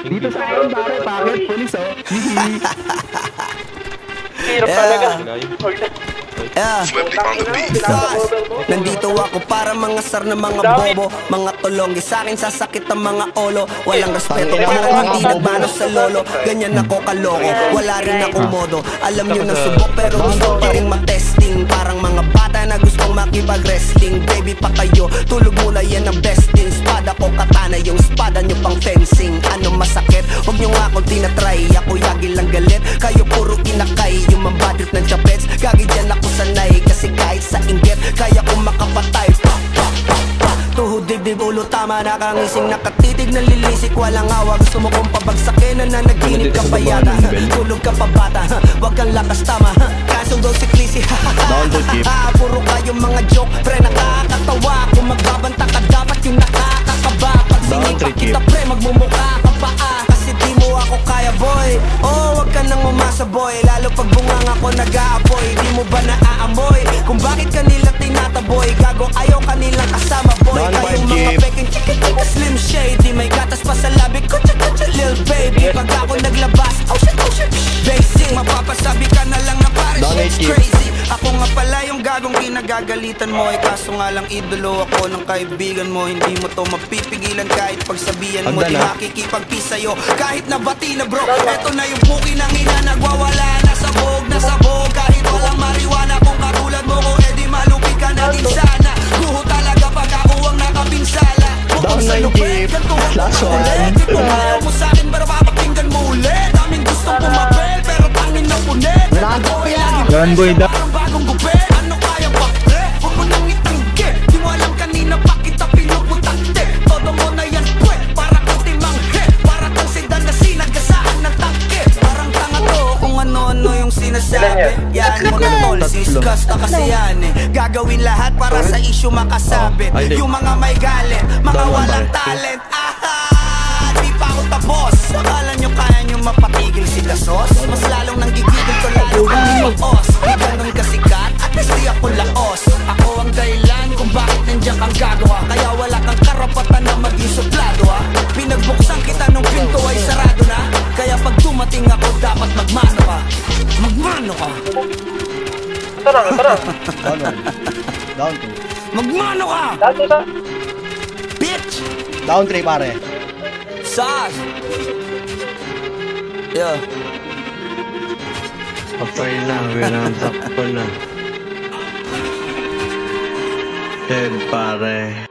Dito sa akin, bakit? Pulis, oh. Hirap talaga. Nandito ako para mga sar na mga bobo, mga tulonggi sa akin sasakit ang mga olo. Walang respeto, parang hindi nagmano sa lolo. Ganyan ako kaloko, wala rin akong modo. Alam nyo na subok pero gusto pa rin matesting. Parang mga bata na gustong makipag-wrestling. Baby pa kayo, tulog muna yan ang besting. Spada ko katana, yung spada nyo pang fencing. Ano masakit? Huwag nyo nga ako tinatry. Ako yagi lang galit, kayo puro inakay. Yung mambadrit ng chapets, gagi dyan ako sanay. Kasi kahit sa inggit, kaya kong makapatay. Tuhod, dibdib, ulo, tama, nakangising, nakatitig, nalilisik, walang awa. Gusto mo kong pabagsakin, nananaginip ka pa yata. Tulog ka pa bata, wag kang lakas tama. Kasong daw si Clissy, puro kayong mga joke, pre nakakatawa. Kung magbabanta ka dapat yung nakakakaba. Pag sinipak kita pre, magmumukha ka pa kasi di mo ako kaya boy. Oh, wag ka nang umasa boy, lalo pag bungang ako nag-aapoy. Di mo ba naaamoy kung bakit kanila tinataboy? Gago ayaw kanilang kasama boy. Kayong mga peking chikitika slim shady, may gatas pa sa labi ko, lil baby. Pag ako naglabas, oh shit, basic. Mapapasabi ka na lang na pare shit's crazy. Ako nga pala yung gagong kinagagalitan mo. Kaso nga lang idolo ako ng kaibigan mo. Hindi mo to mapipigilan kahit pagsabihan mo. Di makikipagpis sa'yo kahit nabati na bro. Eto na yung puki ng ina, nagwawala na sabog. Kahit walang mariwana, kung katulad mo ko, edi malupit ka na din sana. Guho talaga pag ako ang nakapinsala. Bukod sa lupit, ganito ako ulit. Kung ayaw mo sa'kin, para papakinggan mo ulit. Daming gustong pumapel, pero tangin na punit. Yan boy, parang bagong gupit. Ano kaya ba pre? Huwag mo nang itanggi. Di mo alam kanina pa kita pinuputakte. Todo mo na yan pwe, para kang timanghe. Para kang sedan na sinagasaan ng tangke. Parang tanga to kung ano-ano yung sinasabi. Yan mo na tol, siskas na kasi yan eh. Gagawin lahat para sa issue makasabit. Yung mga may galit, mga walang talent. Di pa ako tapos. Akala nyo kaya nyo mapatigil sila sos? Mas lalong nang gigigil ko lalo ang os. Di ganun kasikat, at least di ako laos. Ako ang dahilan kung bakit nandiyan kang gagawa. Kaya wala kang karapatan na maging suplado ha. Pinagbuksan kita nung pinto ay sarado na. Kaya pag dumating ako dapat magmano ka. Magmano ka. Tara. Down 2. Magmano ka. Down 2 Bitch. Down 3 pare. Sas. Yeah. Patay na, winantak ko na. Dead pare.